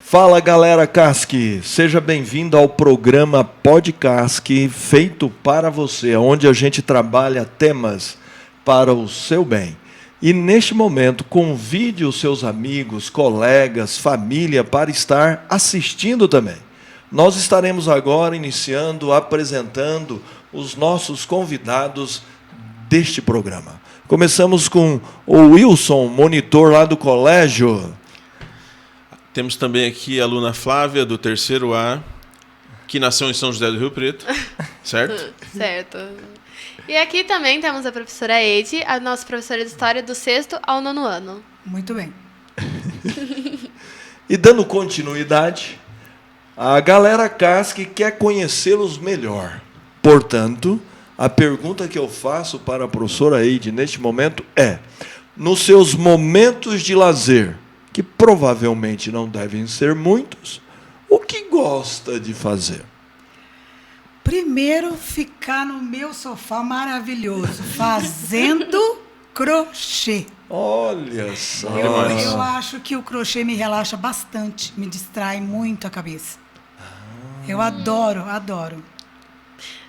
Fala galera Casque, seja bem-vindo ao programa Podcasque feito para você, onde a gente trabalha temas para o seu bem. E neste momento convide os seus amigos, colegas, família para estar assistindo também. Nós estaremos agora iniciando, apresentando os nossos convidados deste programa. Começamos com o Wilson, monitor lá do colégio. Temos também aqui a aluna Flávia, do 3º A, que nasceu em São José do Rio Preto, certo? Certo. E aqui também temos a professora Eide, a nossa professora de História do 6º ao 9º ano. Muito bem. E dando continuidade, a galera Casque quer conhecê-los melhor. Portanto, a pergunta que eu faço para a professora Eide neste momento é: nos seus momentos de lazer, que provavelmente não devem ser muitos, o que gosta de fazer? Primeiro, ficar no meu sofá maravilhoso, fazendo crochê. Olha só. Eu acho que o crochê me relaxa bastante, me distrai muito a cabeça. Eu adoro.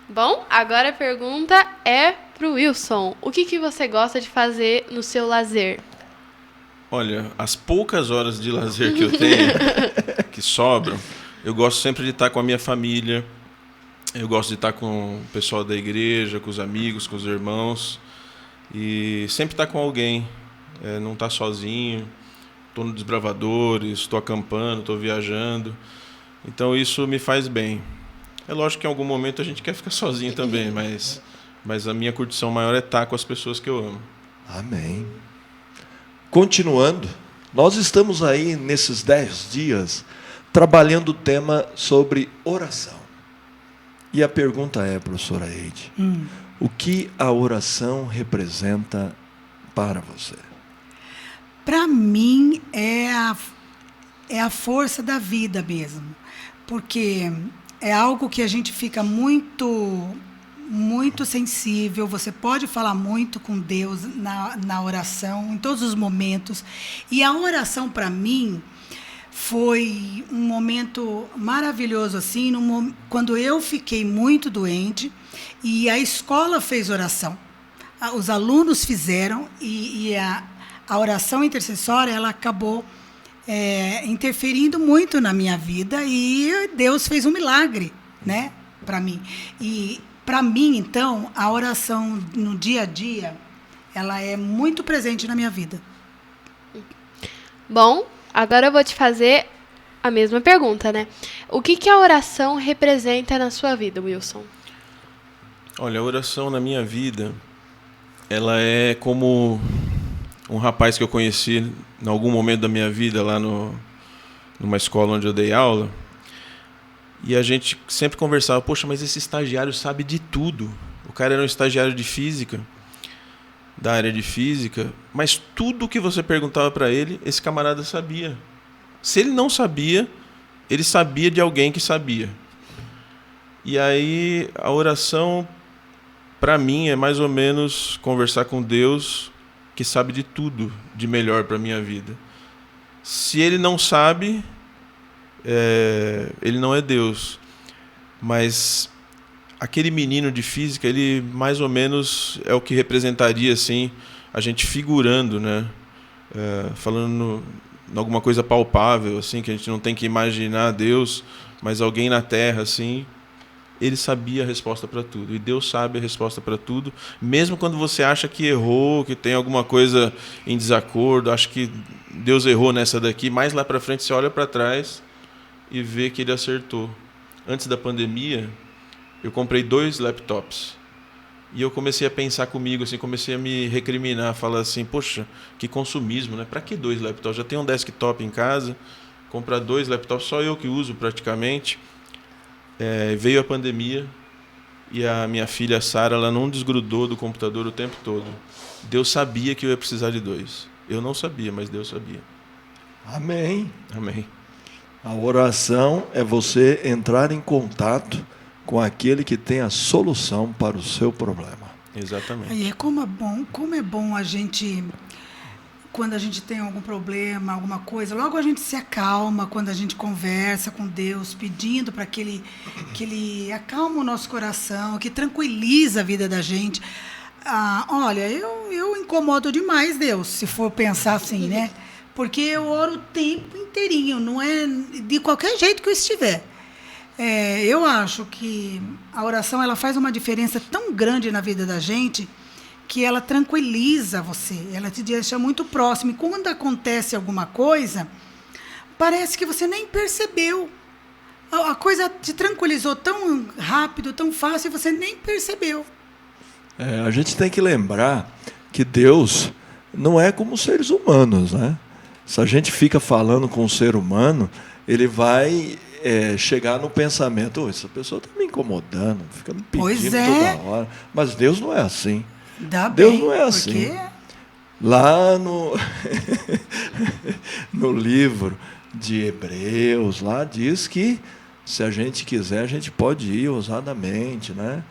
Bom, agora a pergunta é para o Wilson. O que você gosta de fazer no seu lazer? Olha, as poucas horas de lazer que eu tenho, que sobram, eu gosto sempre de estar com a minha família, eu gosto de estar com o pessoal da igreja, com os amigos, com os irmãos, e sempre estar com alguém, não estar sozinho. Estou no Desbravadores, estou acampando, estou viajando, então isso me faz bem. É lógico que em algum momento a gente quer ficar sozinho também, mas a minha curtição maior é estar com as pessoas que eu amo. Amém. Continuando, nós estamos aí nesses 10 dias trabalhando o tema sobre oração. E a pergunta é, professora Eide, o que a oração representa para você? Para mim, é a força da vida mesmo. Porque é algo que a gente fica muito sensível, você pode falar muito com Deus na oração, em todos os momentos. E a oração, para mim, foi um momento maravilhoso, assim, quando eu fiquei muito doente e a escola fez oração. Os alunos fizeram e a oração intercessória, ela acabou interferindo muito na minha vida e Deus fez um milagre, né, para mim. E para mim, então, a oração no dia a dia, ela é muito presente na minha vida. Bom, agora eu vou te fazer a mesma pergunta, né? O que a oração representa na sua vida, Wilson? Olha, a oração na minha vida, ela é como um rapaz que eu conheci em algum momento da minha vida lá numa escola onde eu dei aula. E a gente sempre conversava, poxa, mas esse estagiário sabe de tudo. O cara era um estagiário de física, da área de física, mas tudo que você perguntava para ele, esse camarada sabia. Se ele não sabia, ele sabia de alguém que sabia. E aí a oração, para mim, é mais ou menos conversar com Deus, que sabe de tudo de melhor para a minha vida. Se ele não sabe, ele não é Deus, mas aquele menino de física, ele mais ou menos é o que representaria assim a gente figurando, né? Falando em alguma coisa palpável, assim, que a gente não tem que imaginar Deus, mas alguém na Terra, assim, ele sabia a resposta para tudo, e Deus sabe a resposta para tudo, mesmo quando você acha que errou, que tem alguma coisa em desacordo, acho que Deus errou nessa daqui, mais lá para frente você olha para trás e vê que ele acertou. Antes da pandemia, eu comprei 2 laptops. E eu comecei a pensar comigo, assim, comecei a me recriminar, falar assim, poxa, que consumismo, né? Para que 2 laptops? Já tenho um desktop em casa, comprar 2 laptops, só eu que uso praticamente. Veio a pandemia e a minha filha Sara, ela não desgrudou do computador o tempo todo. Deus sabia que eu ia precisar de 2. Eu não sabia, mas Deus sabia. Amém. Amém. A oração é você entrar em contato com aquele que tem a solução para o seu problema. Exatamente. E como é bom a gente, quando a gente tem algum problema, alguma coisa, logo a gente se acalma quando a gente conversa com Deus, pedindo para que ele acalme o nosso coração, que tranquiliza a vida da gente. Olha, eu incomodo demais Deus, se for pensar assim, né? Porque eu oro o tempo inteirinho, não é de qualquer jeito que eu estiver. Eu acho que a oração ela faz uma diferença tão grande na vida da gente que ela tranquiliza você, ela te deixa muito próximo. E quando acontece alguma coisa, parece que você nem percebeu. A coisa te tranquilizou tão rápido, tão fácil, e você nem percebeu. A gente tem que lembrar que Deus não é como os seres humanos, né? Se a gente fica falando com o ser humano, ele vai chegar no pensamento, essa pessoa está me incomodando, fica me pedindo toda hora. Mas Deus não é assim. Deus não é assim. Lá no livro de Hebreus, lá diz que se a gente quiser, a gente pode ir ousadamente, né?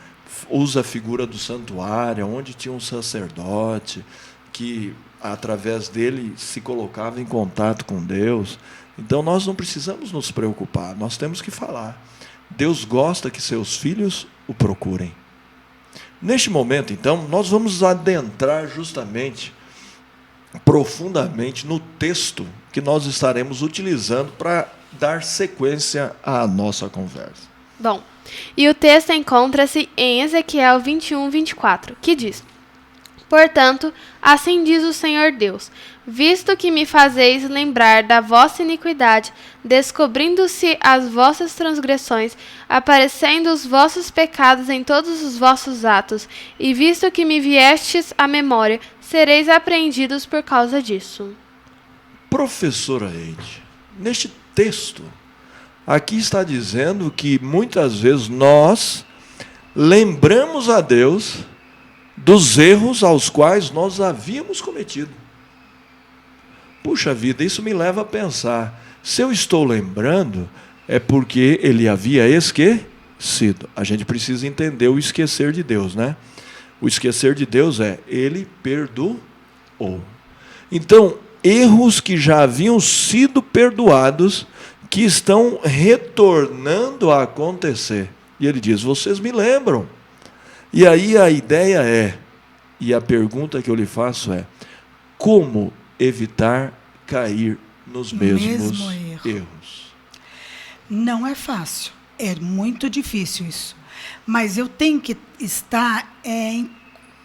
Usa a figura do santuário, onde tinha um sacerdote que através dele se colocava em contato com Deus. Então nós não precisamos nos preocupar, nós temos que falar. Deus gosta que seus filhos o procurem. Neste momento, então, nós vamos adentrar justamente, profundamente, no texto que nós estaremos utilizando para dar sequência à nossa conversa. Bom, e o texto encontra-se em Ezequiel 21:24, que diz: Portanto, assim diz o Senhor Deus, visto que me fazeis lembrar da vossa iniquidade, descobrindo-se as vossas transgressões, aparecendo os vossos pecados em todos os vossos atos, e visto que me viestes à memória, sereis apreendidos por causa disso. Professora Eide, neste texto, aqui está dizendo que muitas vezes nós lembramos a Deus dos erros aos quais nós havíamos cometido. Puxa vida, isso me leva a pensar, se eu estou lembrando, é porque ele havia esquecido. A gente precisa entender o esquecer de Deus, né? O esquecer de Deus ele perdoou. Então, erros que já haviam sido perdoados, que estão retornando a acontecer. E ele diz, vocês me lembram. E aí a ideia e a pergunta que eu lhe faço como evitar cair nos mesmos erros? Não é fácil, é muito difícil isso. Mas eu tenho que estar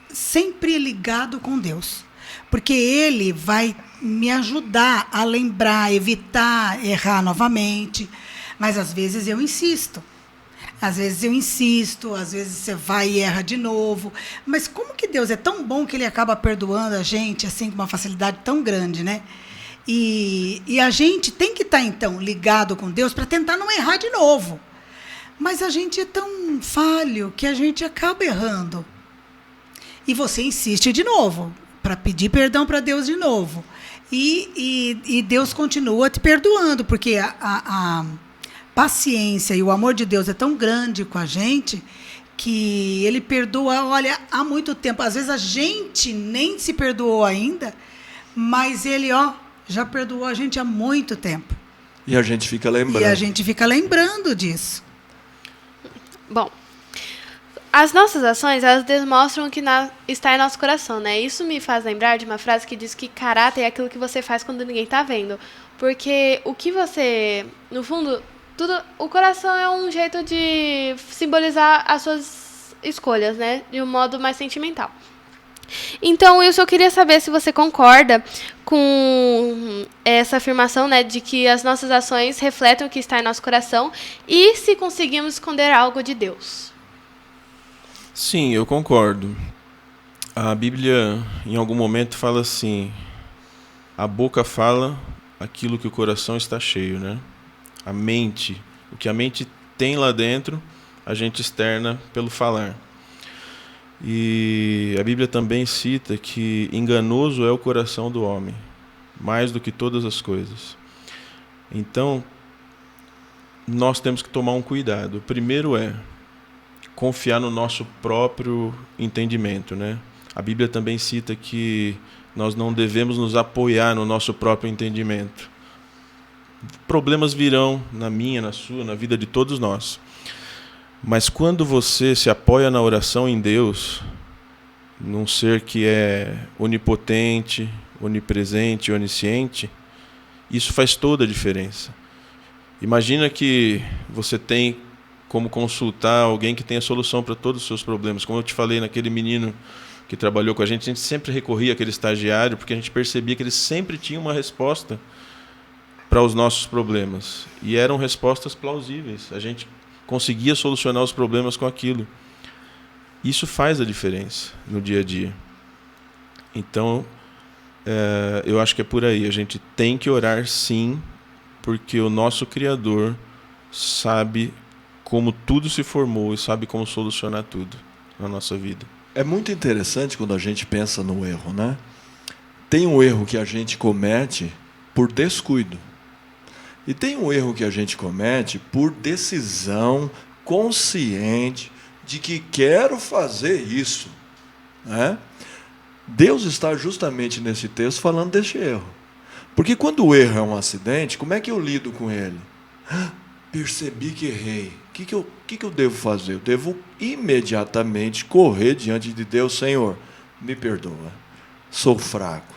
sempre ligado com Deus, porque Ele vai me ajudar a lembrar, evitar errar novamente. Mas às vezes eu insisto. Às vezes você vai e erra de novo. Mas como que Deus é tão bom que Ele acaba perdoando a gente assim com uma facilidade tão grande, né? E a gente tem que estar, então, ligado com Deus para tentar não errar de novo. Mas a gente é tão falho que a gente acaba errando. E você insiste de novo, para pedir perdão para Deus de novo. E Deus continua te perdoando, porque a paciência e o amor de Deus é tão grande com a gente que Ele perdoa, olha, há muito tempo. Às vezes a gente nem se perdoou ainda, mas Ele, já perdoou a gente há muito tempo. E a gente fica lembrando. Disso. Bom, as nossas ações, elas demonstram o que está em nosso coração, né? Isso me faz lembrar de uma frase que diz que caráter é aquilo que você faz quando ninguém está vendo. Porque o que você, no fundo, o coração é um jeito de simbolizar as suas escolhas, né? De um modo mais sentimental. Então, Wilson, eu queria saber se você concorda com essa afirmação, né, de que as nossas ações refletem o que está em nosso coração e se conseguimos esconder algo de Deus. Sim, eu concordo. A Bíblia, em algum momento, fala assim, a boca fala aquilo que o coração está cheio, né? A mente, o que a mente tem lá dentro, a gente externa pelo falar. E a Bíblia também cita que enganoso é o coração do homem, mais do que todas as coisas. Então, nós temos que tomar um cuidado. O primeiro é confiar no nosso próprio entendimento, né? A Bíblia também cita que nós não devemos nos apoiar no nosso próprio entendimento. Problemas virão na minha, na sua, na vida de todos nós. Mas quando você se apoia na oração em Deus, num ser que é onipotente, onipresente, onisciente, isso faz toda a diferença. Imagina que você tem como consultar alguém que tem a solução para todos os seus problemas. Como eu te falei, naquele menino que trabalhou com a gente sempre recorria àquele estagiário, porque a gente percebia que ele sempre tinha uma resposta para os nossos problemas. E eram respostas plausíveis. A gente conseguia solucionar os problemas com aquilo. Isso faz a diferença no dia a dia. Então, eu acho que é por aí. A gente tem que orar, sim, porque o nosso Criador sabe como tudo se formou e sabe como solucionar tudo na nossa vida. É muito interessante quando a gente pensa no erro, né? Tem um erro que a gente comete por descuido. E tem um erro que a gente comete por decisão consciente de que quero fazer isso, né? Deus está justamente nesse texto falando deste erro. Porque quando o erro é um acidente, como é que eu lido com ele? Percebi que errei. O que eu devo fazer? Eu devo imediatamente correr diante de Deus. Senhor, me perdoa. Sou fraco.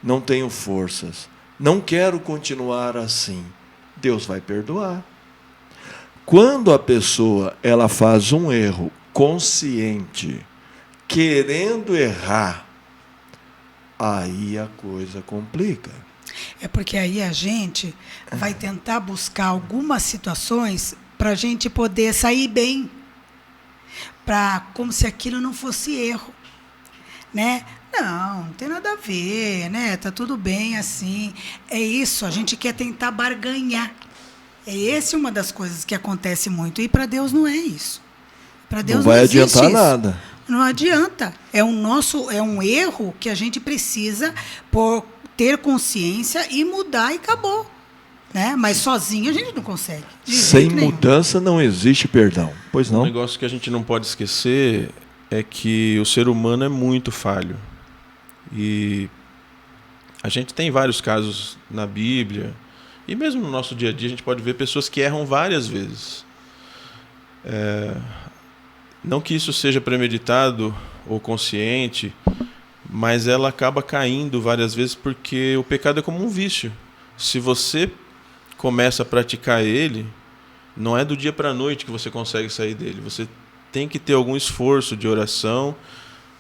Não tenho forças. Não quero continuar assim. Deus vai perdoar. Quando a pessoa ela faz um erro consciente, querendo errar, aí a coisa complica. É porque aí a gente vai tentar buscar algumas situações para a gente poder sair bem, como se aquilo não fosse erro, né? Não tem nada a ver, né? Tá tudo bem assim. É isso, a gente quer tentar barganhar. É essa uma das coisas que acontece muito. E para Deus não é isso. Para Deus não vai existe adiantar isso. nada. Não adianta. É um erro que a gente precisa ter consciência e mudar e acabou. Né? Mas sozinho a gente não consegue. Sem mudança não existe perdão. Pois não? Um negócio que a gente não pode esquecer é que o ser humano é muito falho. E a gente tem vários casos na Bíblia, e mesmo no nosso dia a dia a gente pode ver pessoas que erram várias vezes. Não que isso seja premeditado ou consciente, mas ela acaba caindo várias vezes porque o pecado é como um vício. Se você começa a praticar ele, não é do dia para a noite que você consegue sair dele. Você tem que ter algum esforço de oração,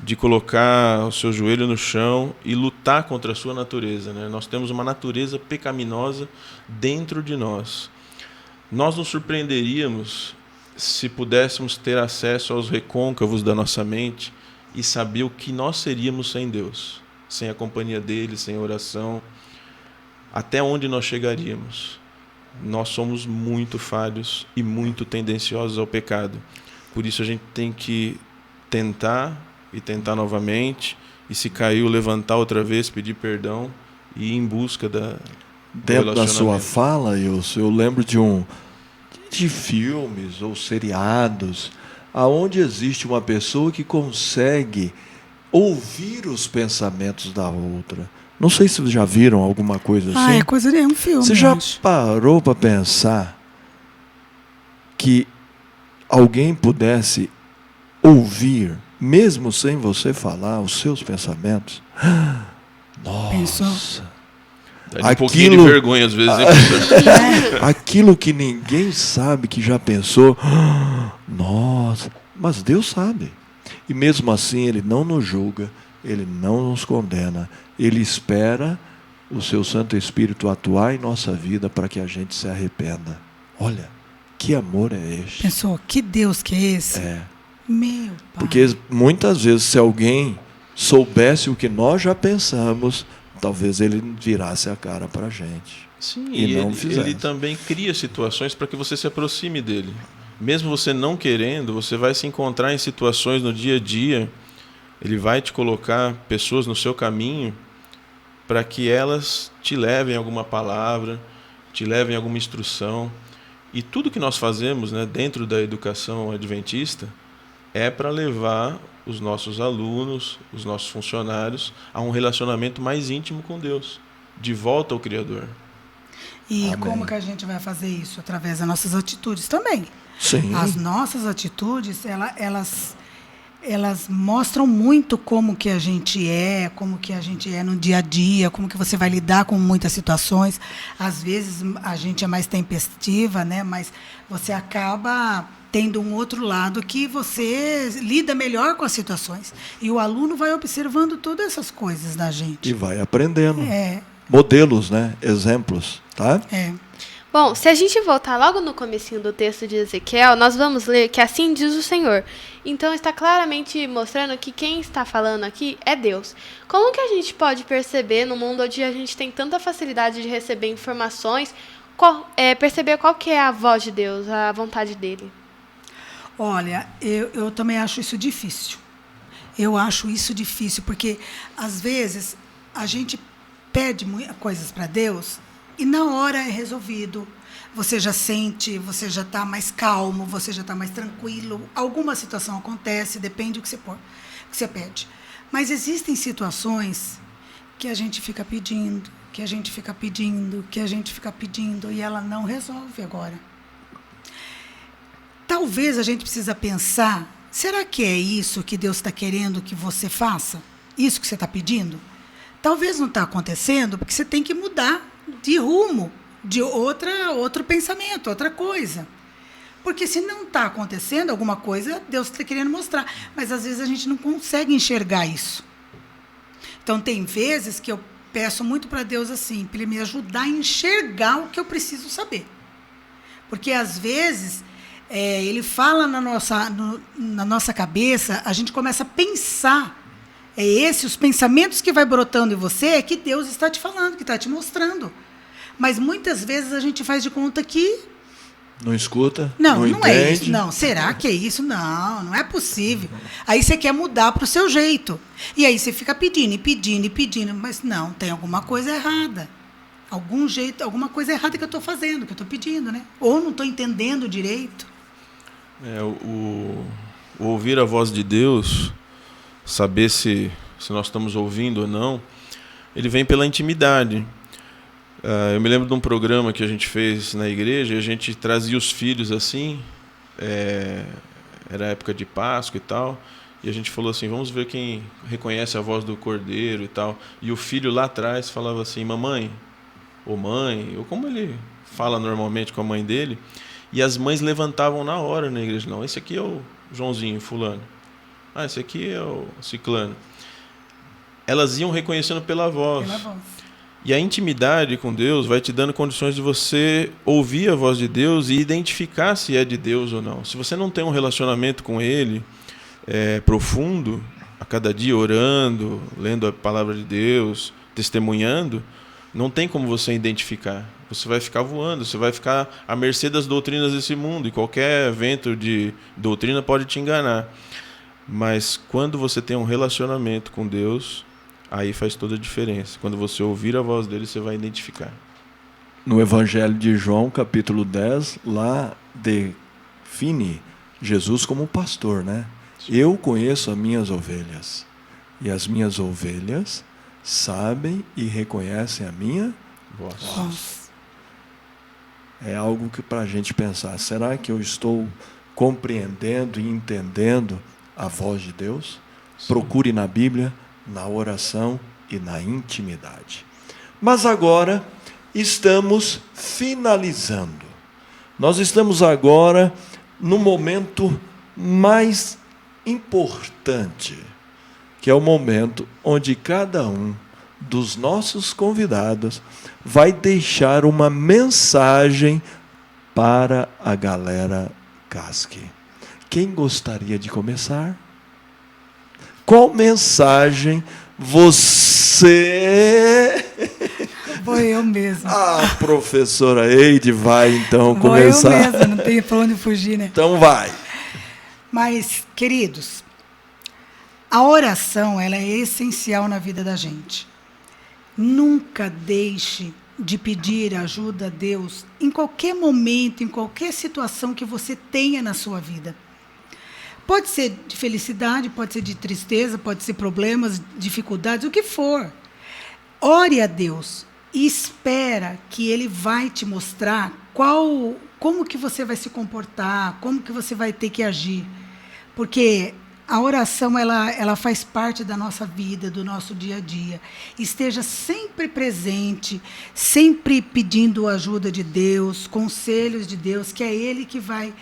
de colocar o seu joelho no chão e lutar contra a sua natureza, né? Nós temos uma natureza pecaminosa dentro de nós. Nós nos surpreenderíamos se pudéssemos ter acesso aos recôncavos da nossa mente e saber o que nós seríamos sem Deus, sem a companhia dele, sem a oração, até onde nós chegaríamos. Nós somos muito falhos e muito tendenciosos ao pecado. Por isso a gente tem que tentar e tentar novamente, e se caiu, levantar outra vez, pedir perdão e ir em busca Dentro da sua fala, eu lembro de filmes ou seriados aonde existe uma pessoa que consegue ouvir os pensamentos da outra. Não sei se vocês já viram alguma coisa assim. É um filme. Você já parou para pensar que alguém pudesse ouvir, mesmo sem você falar, os seus pensamentos? Nossa! Pensou? Dá um pouquinho de vergonha às vezes. Aquilo que ninguém sabe, que já pensou. Nossa! Mas Deus sabe. E mesmo assim Ele não nos julga, Ele não nos condena. Ele espera o seu Santo Espírito atuar em nossa vida para que a gente se arrependa. Olha, que amor é este? Pensou, que Deus que é esse? Meu Pai. Porque muitas vezes, se alguém soubesse o que nós já pensamos, talvez ele virasse a cara para a gente. Sim, e não ele também cria situações para que você se aproxime dele. mesmo você não querendo, você vai se encontrar em situações no dia a dia, ele vai te colocar pessoas no seu caminho para que elas te levem alguma palavra, te levem alguma instrução. E tudo que nós fazemos, né, dentro da educação adventista é para levar os nossos alunos, os nossos funcionários, a um relacionamento mais íntimo com Deus, de volta ao Criador. E Amém. como que a gente vai fazer isso? Através das nossas atitudes também. Sim. As nossas atitudes, elas mostram muito como que a gente é no dia a dia, como que você vai lidar com muitas situações. Às vezes a gente é mais tempestiva, né? Mas você acaba tendo um outro lado que você lida melhor com as situações. E o aluno vai observando todas essas coisas da gente. E vai aprendendo. É, Modelos, né? Exemplos, tá? é. Bom, se a gente voltar logo no comecinho do texto de Ezequiel, nós vamos ler que assim diz o Senhor. Então está claramente mostrando que quem está falando aqui é Deus. Como que a gente pode perceber no mundo onde a gente tem tanta facilidade de receber informações, perceber qual que é a voz de Deus, a vontade dele? Olha, eu também acho isso difícil. Eu acho isso difícil, porque às vezes a gente pede coisas para Deus e na hora é resolvido. Você já sente, você já está mais calmo, você já está mais tranquilo. Alguma situação acontece, depende do que você pede. Mas existem situações que a gente fica pedindo, que a gente fica pedindo, que a gente fica pedindo e ela não resolve agora. Talvez a gente precisa pensar, será que é isso que Deus está querendo que você faça? Isso que você está pedindo? Talvez não está acontecendo porque você tem que mudar de rumo, de outro pensamento, outra coisa. Porque se não está acontecendo alguma coisa, Deus está querendo mostrar. Mas às vezes a gente não consegue enxergar isso. Então tem vezes que eu peço muito para Deus assim, para Ele me ajudar a enxergar o que eu preciso saber. Porque às vezes Ele fala na nossa cabeça, a gente começa a pensar. Os pensamentos que vai brotando em você é que Deus está te falando, que está te mostrando. Mas muitas vezes a gente faz de conta que... Não escuta? Não entende. é isso. Não, será que é isso? Não é possível. Aí você quer mudar para o seu jeito. E aí você fica pedindo, e pedindo, e pedindo. Mas não, tem alguma coisa errada. Alguma coisa errada que eu estou fazendo, que eu estou pedindo, né? Ou não estou entendendo direito. O ouvir a voz de Deus, saber se nós estamos ouvindo ou não, ele vem pela intimidade. Eu me lembro de um programa que a gente fez na igreja, e a gente trazia os filhos assim, era época de Páscoa e tal, e a gente falou assim, vamos ver quem reconhece a voz do Cordeiro e tal. E o filho lá atrás falava assim, mamãe, ou mãe, ou como ele fala normalmente com a mãe dele, e as mães levantavam na hora na igreja, não, esse aqui é o Joãozinho, fulano. Ah, esse aqui é o ciclano. Elas iam reconhecendo pela voz. Pela voz. E a intimidade com Deus vai te dando condições de você ouvir a voz de Deus e identificar se é de Deus ou não. Se você não tem um relacionamento com Ele profundo, a cada dia orando, lendo a palavra de Deus, testemunhando, não tem como você identificar. Você vai ficar voando, você vai ficar à mercê das doutrinas desse mundo, e qualquer vento de doutrina pode te enganar. Mas quando você tem um relacionamento com Deus, aí faz toda a diferença. Quando você ouvir a voz dele, você vai identificar. No Evangelho de João, capítulo 10, lá define Jesus como pastor, né? Sim. Eu conheço as minhas ovelhas, e as minhas ovelhas sabem e reconhecem a minha voz. É algo que para a gente pensar, será que eu estou compreendendo e entendendo a voz de Deus? Sim. Procure na Bíblia, na oração e na intimidade. Mas agora estamos finalizando. Nós estamos agora no momento mais importante, que é o momento onde cada um dos nossos convidados vai deixar uma mensagem para a galera Casque. Quem gostaria de começar? Qual mensagem você Foi eu mesma. A professora Eide vai, então, Vou começar. eu mesma, não tem para onde fugir, né? Então vai. Mas, queridos, a oração ela é essencial na vida da gente. Nunca deixe de pedir ajuda a Deus em qualquer momento, em qualquer situação que você tenha na sua vida. Pode ser de felicidade, pode ser de tristeza, pode ser problemas, dificuldades, o que for. Ore a Deus e espera que Ele vai te mostrar como que você vai se comportar, como que você vai ter que agir. Porque a oração ela faz parte da nossa vida, do nosso dia a dia. Esteja sempre presente, sempre pedindo a ajuda de Deus, conselhos de Deus, que é Ele que vai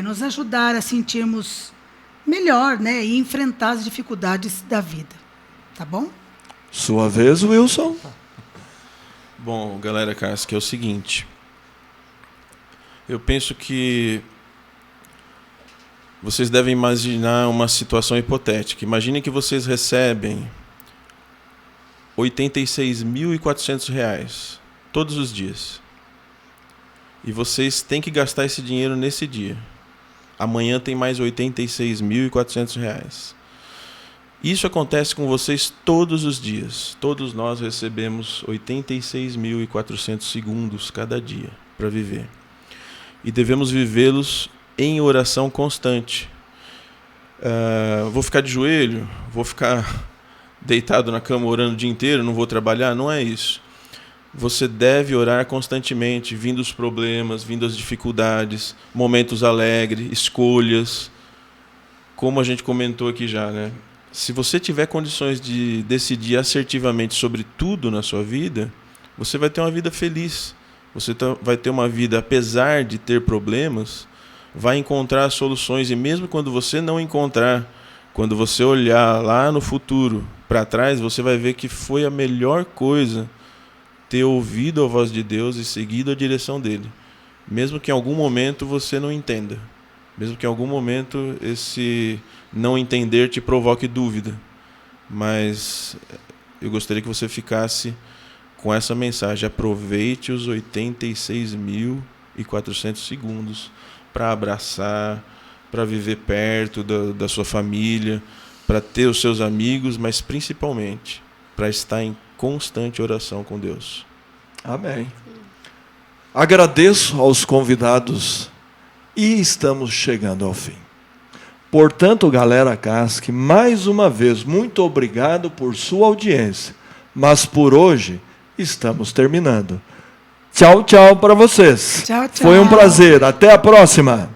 nos ajudar a sentirmos melhor, né, e enfrentar as dificuldades da vida. Tá bom? Sua vez, Wilson. Bom, galera, Casca, é o seguinte. Eu penso que vocês devem imaginar uma situação hipotética. Imaginem que vocês recebem R$ 86.400 todos os dias. E vocês têm que gastar esse dinheiro nesse dia. Amanhã tem mais R$ 86.400. Isso acontece com vocês todos os dias. Todos nós recebemos 86.400 segundos cada dia para viver. E devemos vivê-los em oração constante. Vou ficar de joelho? Vou ficar deitado na cama orando o dia inteiro? Não vou trabalhar? Não é isso. Você deve orar constantemente, vindo os problemas, vindo as dificuldades, momentos alegres, escolhas. Como a gente comentou aqui já, né? Se você tiver condições de decidir assertivamente sobre tudo na sua vida, você vai ter uma vida feliz. Você vai ter uma vida, apesar de ter problemas, vai encontrar soluções. E mesmo quando você não encontrar, quando você olhar lá no futuro, para trás, você vai ver que foi a melhor coisa ter ouvido a voz de Deus e seguido a direção dele. Mesmo que em algum momento você não entenda. Mesmo que em algum momento esse não entender te provoque dúvida. Mas eu gostaria que você ficasse com essa mensagem. Aproveite os 86.400 segundos para abraçar, para viver perto da sua família, para ter os seus amigos, mas principalmente para estar em constante oração com Deus. Amém. Agradeço aos convidados e estamos chegando ao fim. Portanto, galera Casque, mais uma vez, muito obrigado por sua audiência. Mas por hoje, estamos terminando. Tchau, tchau para vocês. Tchau, tchau. Foi um prazer. Até a próxima.